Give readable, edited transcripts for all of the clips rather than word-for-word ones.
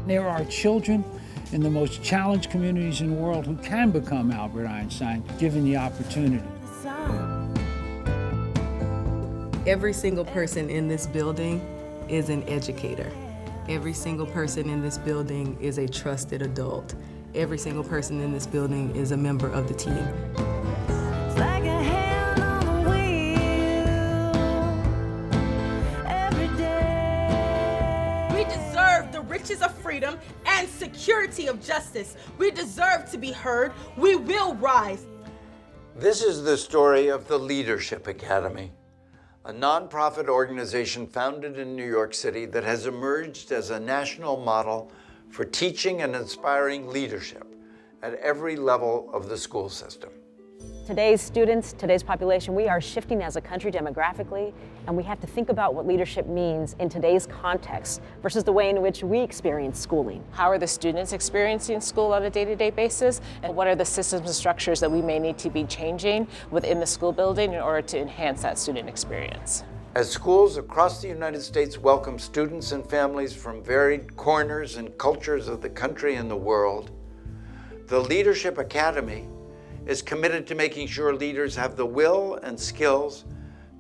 There are children in the most challenged communities in the world who can become Albert Einstein, given the opportunity. Every single person in this building is an educator. Every single person in this building is a trusted adult. Every single person in this building is a member of the team. Riches of freedom and security of justice. We deserve to be heard. We will rise. This is the story of the Leadership Academy, a nonprofit organization founded in New York City that has emerged as a national model for teaching and inspiring leadership at every level of the school system. Today's students, today's population, we are shifting as a country demographically, and we have to think about what leadership means in today's context versus the way in which we experience schooling. How are the students experiencing school on a day-to-day basis, and what are the systems and structures that we may need to be changing within the school building in order to enhance that student experience? As schools across the United States welcome students and families from varied corners and cultures of the country and the world, the Leadership Academy is committed to making sure leaders have the will and skills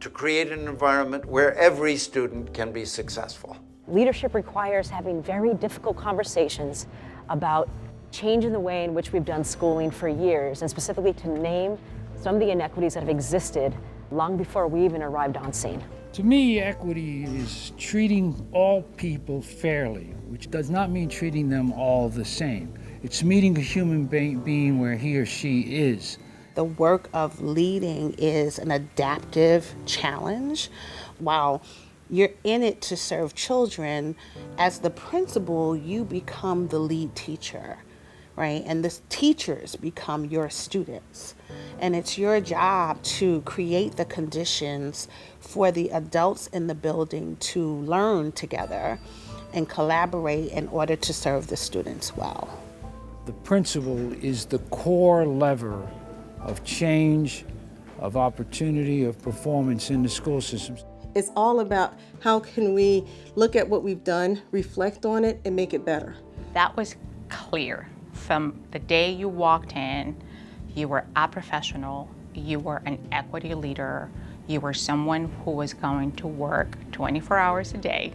to create an environment where every student can be successful. Leadership requires having very difficult conversations about changing the way in which we've done schooling for years, and specifically to name some of the inequities that have existed long before we even arrived on scene. To me, equity is treating all people fairly, which does not mean treating them all the same. It's meeting a human being where he or she is. The work of leading is an adaptive challenge. While you're in it to serve children, as the principal, you become the lead teacher, right? And the teachers become your students. And it's your job to create the conditions for the adults in the building to learn together and collaborate in order to serve the students well. The principal is the core lever of change, of opportunity, of performance in the school systems. It's all about how can we look at what we've done, reflect on it, and make it better. That was clear. From the day you walked in, you were a professional, you were an equity leader, you were someone who was going to work 24 hours a day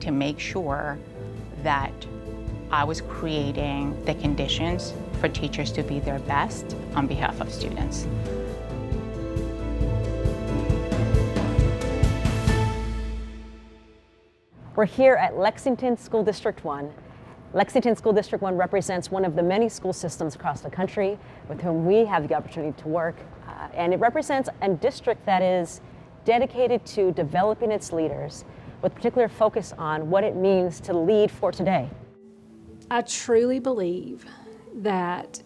to make sure that I was creating the conditions for teachers to be their best on behalf of students. We're here at Lexington School District 1. Lexington School District 1 represents one of the many school systems across the country with whom we have the opportunity to work. And it represents a district that is dedicated to developing its leaders with particular focus on what it means to lead for today. I truly believe that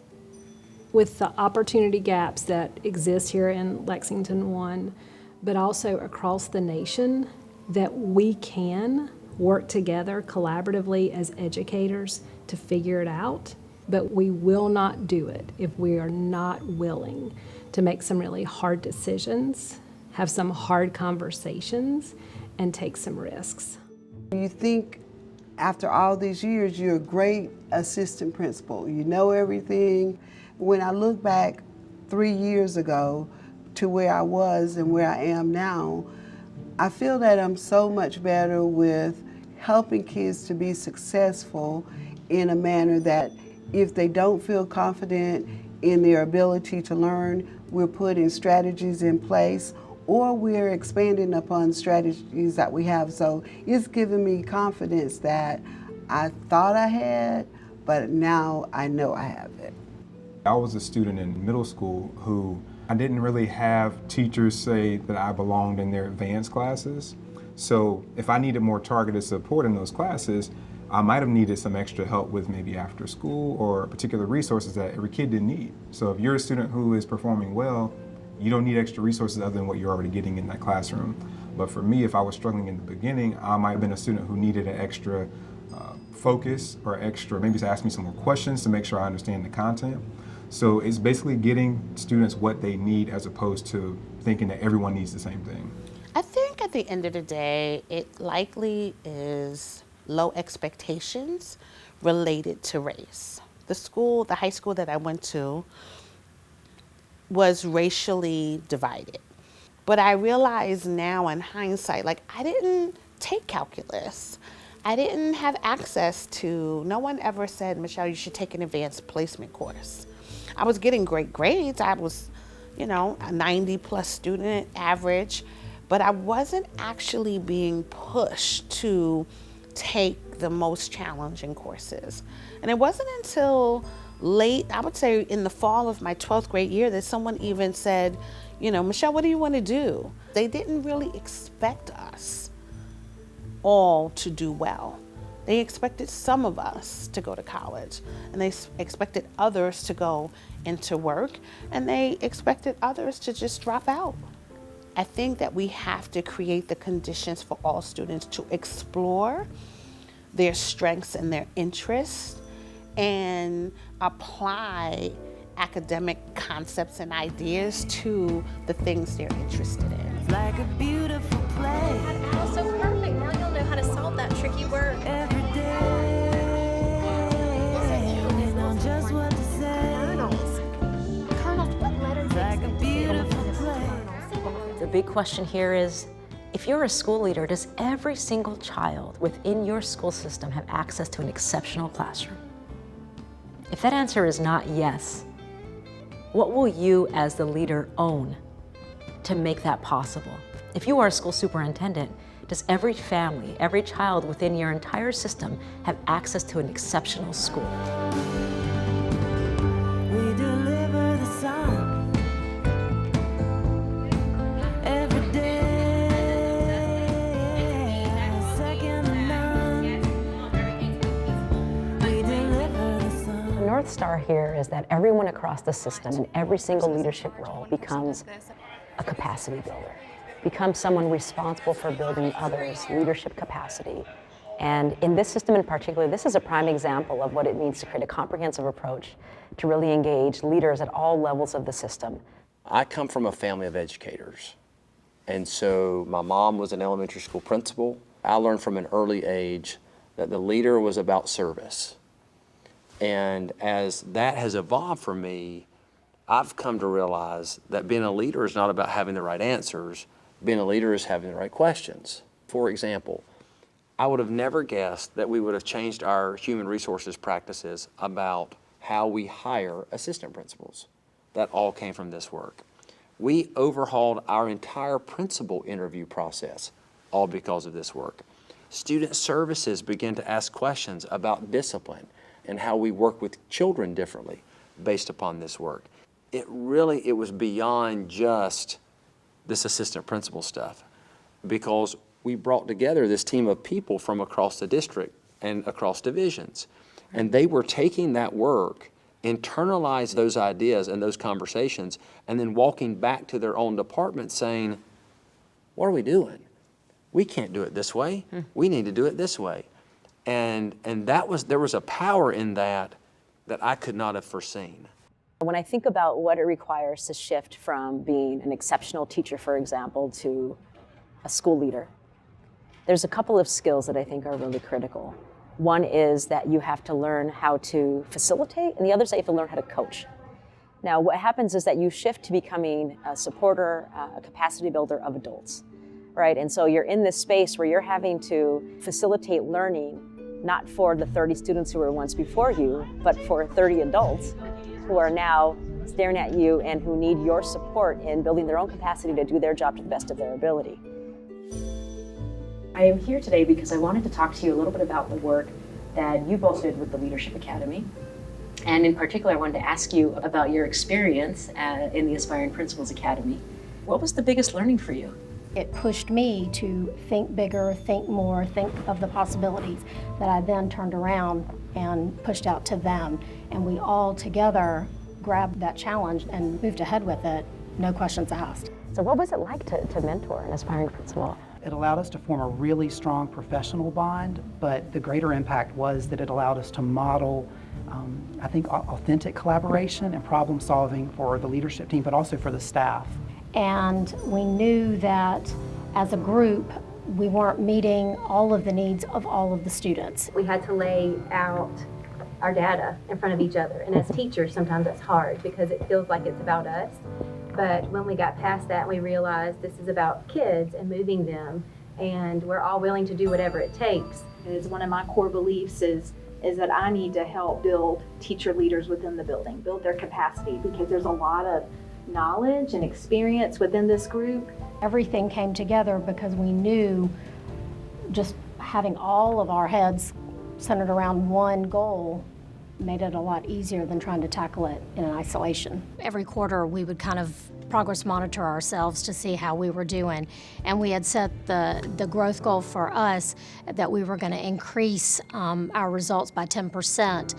with the opportunity gaps that exist here in Lexington 1, but also across the nation, that we can work together collaboratively as educators to figure it out, but we will not do it if we are not willing to make some really hard decisions, have some hard conversations, and take some risks. You think after all these years, you're a great assistant principal. You know everything. When I look back 3 years ago to where I was and where I am now, I feel that I'm so much better with helping kids to be successful in a manner that if they don't feel confident in their ability to learn, we're putting strategies in place, or we're expanding upon strategies that we have. So it's given me confidence that I thought I had, but now I know I have it. I was a student in middle school who I didn't really have teachers say that I belonged in their advanced classes. So if I needed more targeted support in those classes, I might have needed some extra help with maybe after school or particular resources that every kid didn't need. So if you're a student who is performing well, you don't need extra resources other than what you're already getting in that classroom. But for me, if I was struggling in the beginning, I might have been a student who needed an extra focus or extra, maybe to ask me some more questions to make sure I understand the content. So it's basically getting students what they need as opposed to thinking that everyone needs the same thing. I think at the end of the day, it likely is low expectations related to race. The high school that I went to was racially divided. But I realize now in hindsight, like I didn't take calculus. I didn't have access to, no one ever said, Michelle, you should take an advanced placement course. I was getting great grades. I was, a 90+ student average, but I wasn't actually being pushed to take the most challenging courses. And it wasn't until late, I would say in the fall of my 12th grade year, that someone even said, Michelle, what do you want to do? They didn't really expect us all to do well. They expected some of us to go to college, and they expected others to go into work, and they expected others to just drop out. I think that we have to create the conditions for all students to explore their strengths and their interests and apply academic concepts and ideas to the things they're interested in. It's like a beautiful play. Oh, so perfect. Now you'll know how to solve that tricky word. Every day, you know just what to say. Colonels, what letters? It's like a beautiful play. The big question here is, if you're a school leader, does every single child within your school system have access to an exceptional classroom? If that answer is not yes, what will you as the leader own to make that possible? If you are a school superintendent, does every family, every child within your entire system have access to an exceptional school? We deliver the sun. Every day, second to none. We deliver the sun. The North Star here is that everyone across the system in every single leadership role becomes a capacity builder, becomes someone responsible for building others' leadership capacity. And in this system in particular, this is a prime example of what it means to create a comprehensive approach to really engage leaders at all levels of the system. I come from a family of educators. And so my mom was an elementary school principal. I learned from an early age that the leader was about service. And as that has evolved for me, I've come to realize that being a leader is not about having the right answers. Being a leader is having the right questions. For example, I would have never guessed that we would have changed our human resources practices about how we hire assistant principals. That all came from this work. We overhauled our entire principal interview process, all because of this work. Student services began to ask questions about discipline and how we work with children differently based upon this work. It was beyond just this assistant principal stuff, because we brought together this team of people from across the district and across divisions. And they were taking that work, internalize those ideas and those conversations, and then walking back to their own department saying, what are we doing? We can't do it this way. We need to do it this way. And there was a power in that I could not have foreseen. When I think about what it requires to shift from being an exceptional teacher, for example, to a school leader, there's a couple of skills that I think are really critical. One is that you have to learn how to facilitate, and the other is that you have to learn how to coach. Now, what happens is that you shift to becoming a supporter, a capacity builder of adults, right? And so you're in this space where you're having to facilitate learning, not for the 30 students who were once before you, but for 30 adults who are now staring at you and who need your support in building their own capacity to do their job to the best of their ability. I am here today because I wanted to talk to you a little bit about the work that you both did with the Leadership Academy. And in particular, I wanted to ask you about your experience in the Aspiring Principals Academy. What was the biggest learning for you? It pushed me to think bigger, think more, think of the possibilities that I then turned around and pushed out to them. And we all together grabbed that challenge and moved ahead with it, no questions asked. So what was it like to mentor an aspiring principal? It allowed us to form a really strong professional bond, but the greater impact was that it allowed us to model, I think, authentic collaboration and problem solving for the leadership team, but also for the staff. And we knew that as a group, we weren't meeting all of the needs of all of the students. We had to lay out our data in front of each other. And as teachers, sometimes that's hard because it feels like it's about us. But when we got past that, we realized this is about kids and moving them, and we're all willing to do whatever it takes. Is one of my core beliefs is that I need to help build teacher leaders within the building, build their capacity, because there's a lot of knowledge and experience within this group. Everything came together because we knew just having all of our heads centered around one goal made it a lot easier than trying to tackle it in isolation. Every quarter we would kind of progress monitor ourselves to see how we were doing. And we had set the growth goal for us that we were going to increase our results by 10%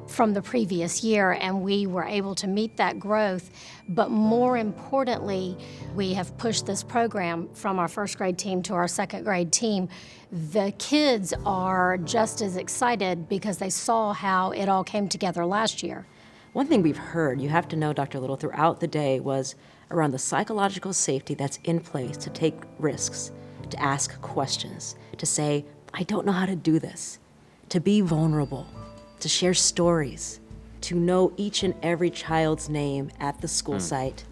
from the previous year, and we were able to meet that growth. But more importantly, we have pushed this program from our first grade team to our second grade team. The kids are just as excited because they saw how it all came together last year. One thing we've heard, you have to know, Dr. Little, throughout the day was around the psychological safety that's in place to take risks, to ask questions, to say, I don't know how to do this, to be vulnerable, to share stories, to know each and every child's name at the school site,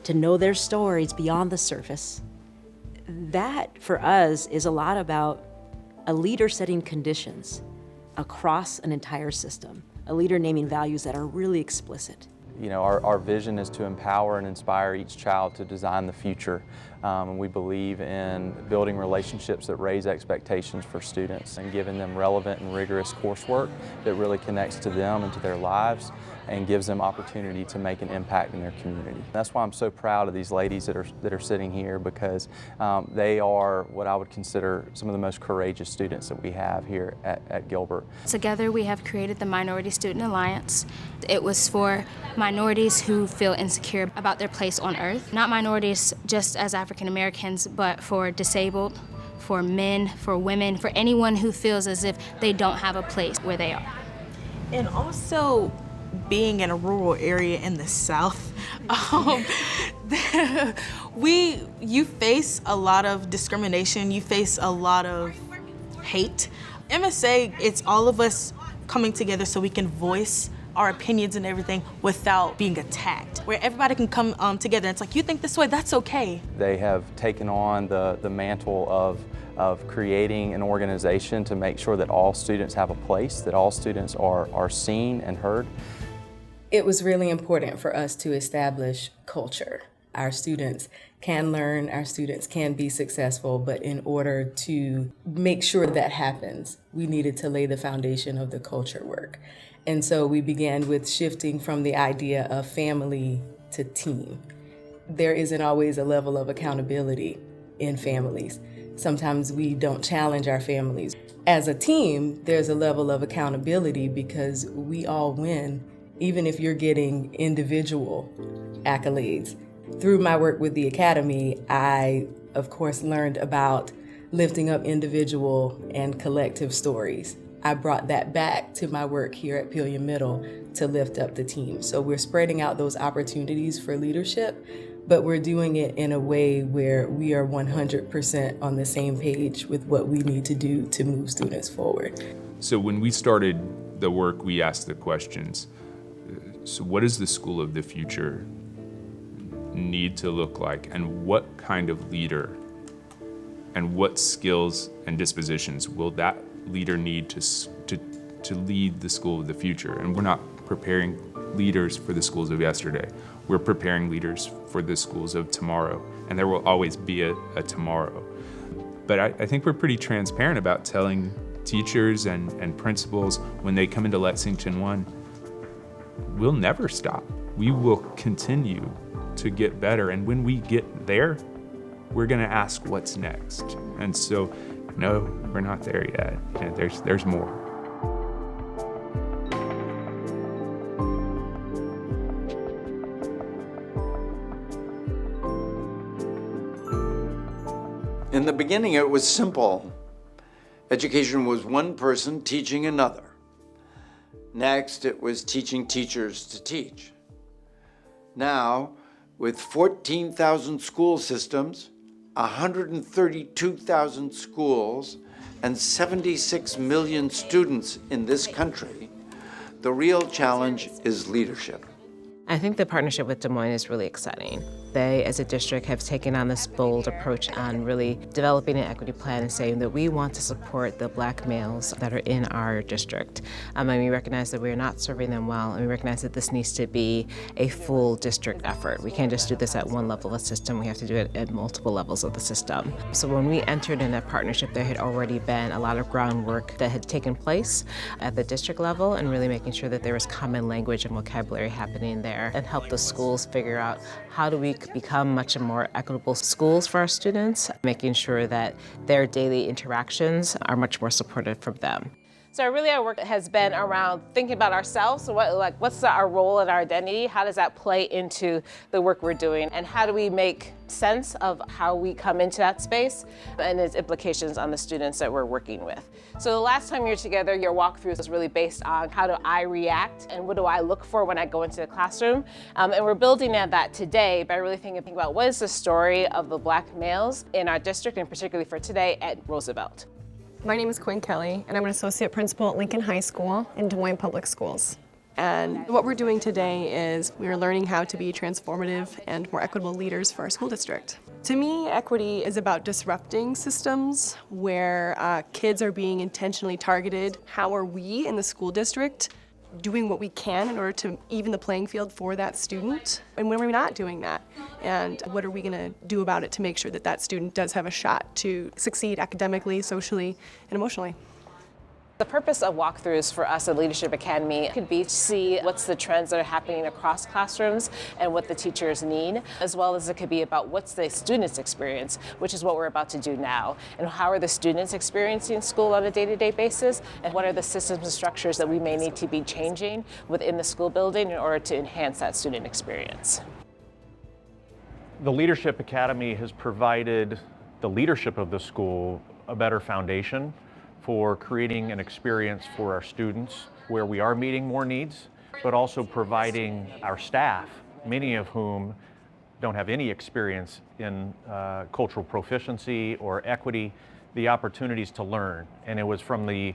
to know their stories beyond the surface. That, for us, is a lot about a leader setting conditions across an entire system, a leader naming values that are really explicit. You know, our vision is to empower and inspire each child to design the future. And we believe in building relationships that raise expectations for students and giving them relevant and rigorous coursework that really connects to them and to their lives and gives them opportunity to make an impact in their community. That's why I'm so proud of these ladies that are sitting here, because they are what I would consider some of the most courageous students that we have here at Gilbert. Together we have created the Minority Student Alliance. It was for minorities who feel insecure about their place on earth. Not minorities just as African Americans, but for disabled, for men, for women, for anyone who feels as if they don't have a place where they are. And also, being in a rural area in the South, you face a lot of discrimination, you face a lot of hate. MSA, it's all of us coming together so we can voice our opinions and everything without being attacked, where everybody can come together. It's like, you think this way, that's okay. They have taken on the mantle of creating an organization to make sure that all students have a place, that all students are seen and heard. It was really important for us to establish culture. Our students can learn, our students can be successful, but in order to make sure that happens, we needed to lay the foundation of the culture work. And so we began with shifting from the idea of family to team. There isn't always a level of accountability in families. Sometimes we don't challenge our families. As a team, there's a level of accountability because we all win, even if you're getting individual accolades. Through my work with the Academy, I, of course, learned about lifting up individual and collective stories. I brought that back to my work here at Pillion Middle to lift up the team. So we're spreading out those opportunities for leadership, but we're doing it in a way where we are 100% on the same page with what we need to do to move students forward. So when we started the work, we asked the questions. So what does the school of the future need to look like, and what kind of leader and what skills and dispositions will that leader need to lead the school of the future? And we're not preparing leaders for the schools of yesterday. We're preparing leaders for the schools of tomorrow, and there will always be a tomorrow. But I think we're pretty transparent about telling teachers and principals when they come into Lexington 1, we'll never stop. We will continue to get better, and when we get there, we're going to ask what's next. And so, no, we're not there yet. And there's more. In the beginning, it was simple. Education was one person teaching another. Next, it was teaching teachers to teach. Now, with 14,000 school systems, 132,000 schools, and 76 million students in this country, the real challenge is leadership. I think the partnership with Des Moines is really exciting. They, as a district, have taken on this bold approach on really developing an equity plan and saying that we want to support the Black males that are in our district. And we recognize that we're not serving them well, and we recognize that this needs to be a full district effort. We can't just do this at one level of the system, we have to do it at multiple levels of the system. So when we entered in that partnership, there had already been a lot of groundwork that had taken place at the district level and really making sure that there was common language and vocabulary happening there and help the schools figure out how do we become much more equitable schools for our students, making sure that their daily interactions are much more supported from them. So really our work has been around thinking about ourselves. So what's our role and our identity? How does that play into the work we're doing? And how do we make sense of how we come into that space and its implications on the students that we're working with? So the last time you were together, your walkthrough was really based on how do I react and what do I look for when I go into the classroom? And we're building on that today by really thinking about what is the story of the Black males in our district, and particularly for today at Roosevelt. My name is Quinn Kelly, and I'm an associate principal at Lincoln High School in Des Moines Public Schools. And what we're doing today is we are learning how to be transformative and more equitable leaders for our school district. To me, equity is about disrupting systems where kids are being intentionally targeted. How are we in the school district doing what we can in order to even the playing field for that student? And when we're not doing that, and what are we going to do about it to make sure that that student does have a shot to succeed academically, socially, and emotionally? The purpose of walkthroughs for us at Leadership Academy could be to see what's the trends that are happening across classrooms and what the teachers need, as well as it could be about what's the students' experience, which is what we're about to do now, and how are the students experiencing school on a day-to-day basis, and what are the systems and structures that we may need to be changing within the school building in order to enhance that student experience. The Leadership Academy has provided the leadership of the school a better foundation for creating an experience for our students where we are meeting more needs, but also providing our staff, many of whom don't have any experience in cultural proficiency or equity, the opportunities to learn. And it was from the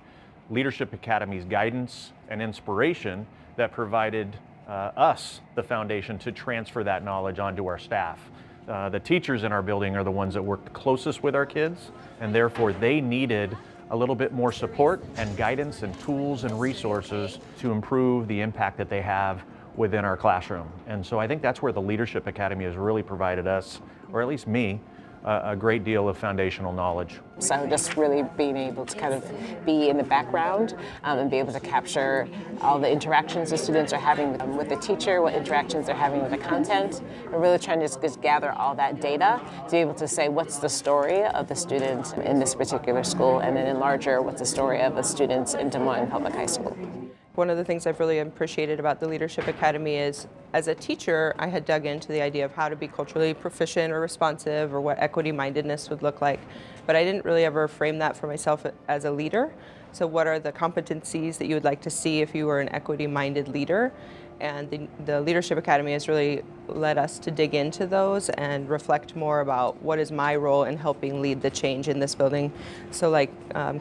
Leadership Academy's guidance and inspiration that provided us the foundation to transfer that knowledge onto our staff. The teachers in our building are the ones that work closest with our kids, and therefore they needed a little bit more support and guidance and tools and resources to improve the impact that they have within our classroom. And so I think that's where the Leadership Academy has really provided us, or at least me, a great deal of foundational knowledge. So just really being able to kind of be in the background and be able to capture all the interactions the students are having with the teacher, what interactions they're having with the content, and really trying to just gather all that data to be able to say what's the story of the students in this particular school, and then in larger, what's the story of the students in Des Moines Public High School. One of the things I've really appreciated about the Leadership Academy is, as a teacher, I had dug into the idea of how to be culturally proficient or responsive or what equity mindedness would look like, but I didn't really ever frame that for myself as a leader. So what are the competencies that you would like to see if you were an equity minded leader? And the Leadership Academy has really led us to dig into those and reflect more about what is my role in helping lead the change in this building. So like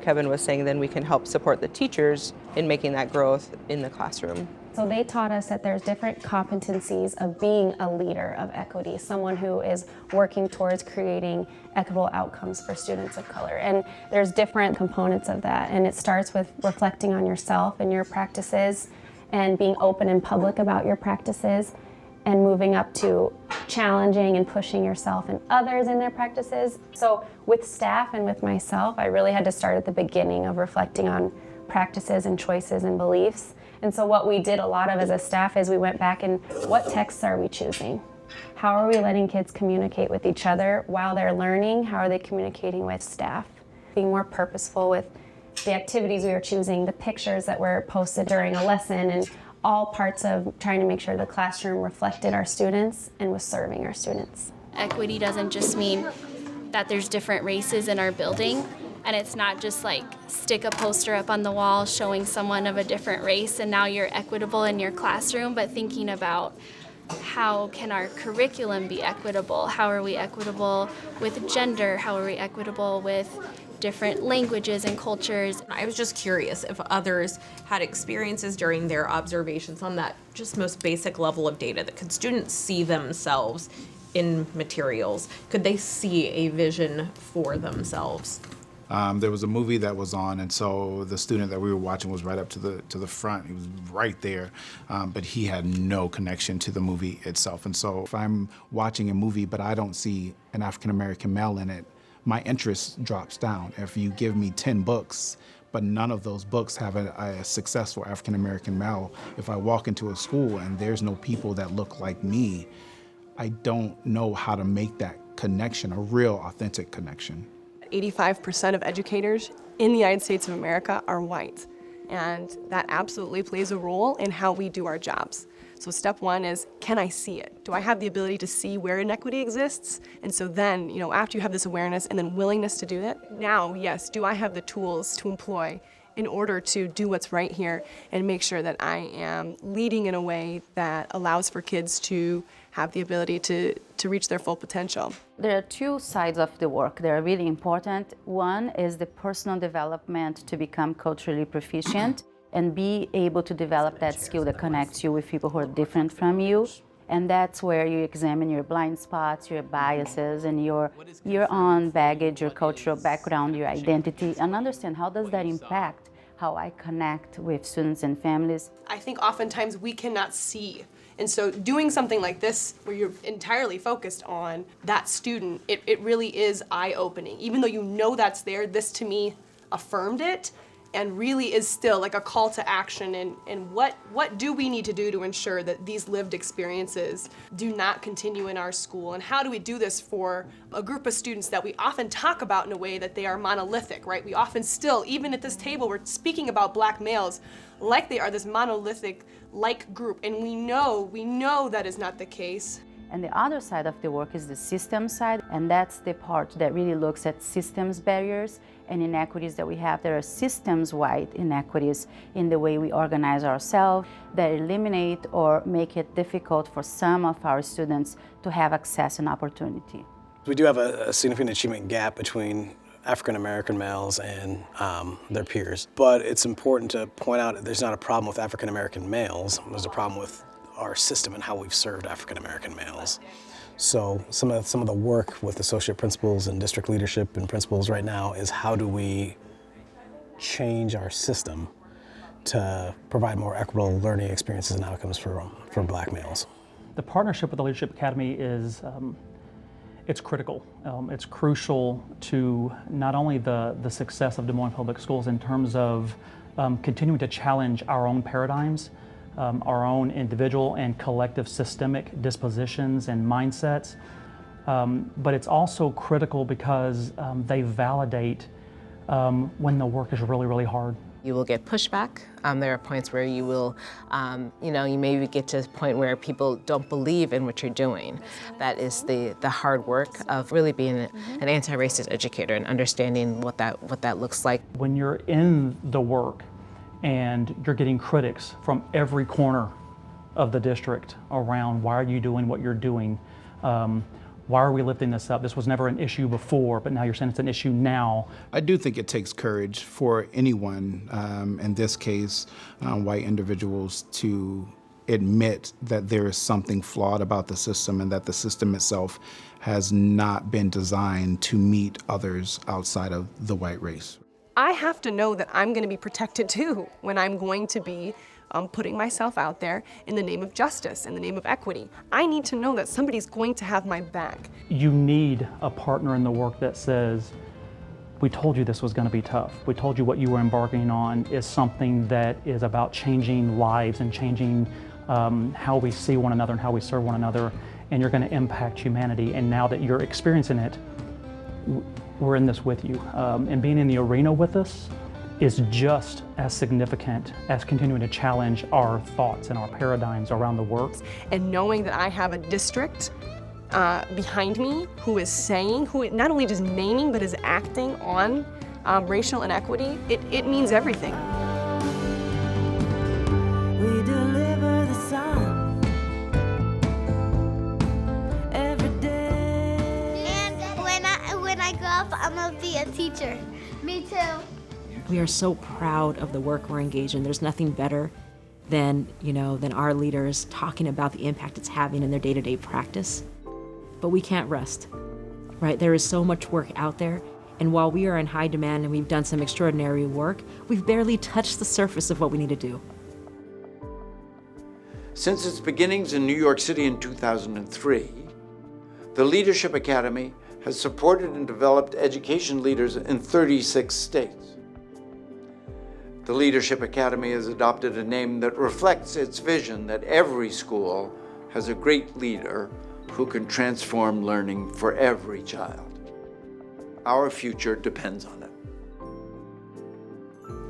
Kevin was saying, then we can help support the teachers in making that growth in the classroom. So they taught us that there's different competencies of being a leader of equity, someone who is working towards creating equitable outcomes for students of color. And there's different components of that. And it starts with reflecting on yourself and your practices, and being open and public about your practices, and moving up to challenging and pushing yourself and others in their practices. So with staff and with myself, I really had to start at the beginning of reflecting on practices and choices and beliefs. And so what we did a lot of as a staff is we went back and what texts are we choosing? How are we letting kids communicate with each other while they're learning? How are they communicating with staff? Being more purposeful with the activities we are choosing, the pictures that were posted during a lesson, and all parts of trying to make sure the classroom reflected our students and was serving our students. Equity doesn't just mean that there's different races in our building, and it's not just like stick a poster up on the wall showing someone of a different race and now you're equitable in your classroom, but thinking about how can our curriculum be equitable? How are we equitable with gender? How are we equitable with different languages and cultures? I was just curious if others had experiences during their observations on that just most basic level of data. That could students see themselves in materials? Could they see a vision for themselves? There was a movie that was on, and so the student that we were watching was right up to the front. He was right there, but he had no connection to the movie itself. And so if I'm watching a movie but I don't see an African American male in it, my interest drops down. If you give me 10 books, but none of those books have a successful African American male, if I walk into a school and there's no people that look like me, I don't know how to make that connection, a real authentic connection. 85% of educators in the United States of America are white, and that absolutely plays a role in how we do our jobs. So step one is, can I see it? Do I have the ability to see where inequity exists? And so then, after you have this awareness and then willingness to do that, now, yes, do I have the tools to employ in order to do what's right here and make sure that I am leading in a way that allows for kids to have the ability to reach their full potential. There are two sides of the work that are really important. One is the personal development to become culturally proficient and be able to develop that skill that connects you with people who are different from you. And that's where you examine your blind spots, your biases, and your own baggage, your cultural background, your identity, and understand how does that impact how I connect with students and families. I think oftentimes we cannot see. And so doing something like this, where you're entirely focused on that student, it really is eye-opening. Even though you know that's there, this to me affirmed it, and really is still like a call to action. And what do we need to do to ensure that these lived experiences do not continue in our school? And how do we do this for a group of students that we often talk about in a way that they are monolithic, right? We often still, even at this table, we're speaking about Black males like they are this monolithic-like group. And we know that is not the case. And the other side of the work is the system side, and that's the part that really looks at systems barriers and inequities that we have. There are systems-wide inequities in the way we organize ourselves that eliminate or make it difficult for some of our students to have access and opportunity. We do have a significant achievement gap between African American males and their peers, but it's important to point out that there's not a problem with African American males. There's a problem with our system and how we've served African American males. So some of the work with associate principals and district leadership and principals right now is how do we change our system to provide more equitable learning experiences and outcomes for Black males. The partnership with the Leadership Academy is it's critical. It's crucial to not only the success of Des Moines Public Schools in terms of continuing to challenge our own paradigms, our own individual and collective systemic dispositions and mindsets, but it's also critical because they validate when the work is really, really hard. You will get pushback. There are points where you will, you maybe get to a point where people don't believe in what you're doing. That is the hard work of really being an anti-racist educator and understanding what that looks like. When you're in the work and you're getting critics from every corner of the district around why are you doing what you're doing? Why are we lifting this up? This was never an issue before, but now you're saying it's an issue now. I do think it takes courage for anyone, in this case, white individuals, to admit that there is something flawed about the system and that the system itself has not been designed to meet others outside of the white race. I have to know that I'm going to be protected too when I'm going to be putting myself out there in the name of justice, in the name of equity. I need to know that somebody's going to have my back. You need a partner in the work that says, we told you this was going to be tough. We told you what you were embarking on is something that is about changing lives and changing how we see one another and how we serve one another. and you're going to impact humanity. And now that you're experiencing it, we're in this with you. And being in the arena with us is just as significant as continuing to challenge our thoughts and our paradigms around the work. And knowing that I have a district behind me who is saying, who not only just naming, but is acting on racial inequity, it means everything. We deliver the sun every day. And when I grow up, I'm gonna be a teacher. Me too. We are so proud of the work we're engaged in. There's nothing better than our leaders talking about the impact it's having in their day-to-day practice. But we can't rest, right? There is so much work out there, and while we are in high demand and we've done some extraordinary work, we've barely touched the surface of what we need to do. Since its beginnings in New York City in 2003, the Leadership Academy has supported and developed education leaders in 36 states. The Leadership Academy has adopted a name that reflects its vision that every school has a great leader who can transform learning for every child. Our future depends on it.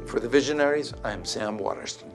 For the Visionaries, I am Sam Waterston.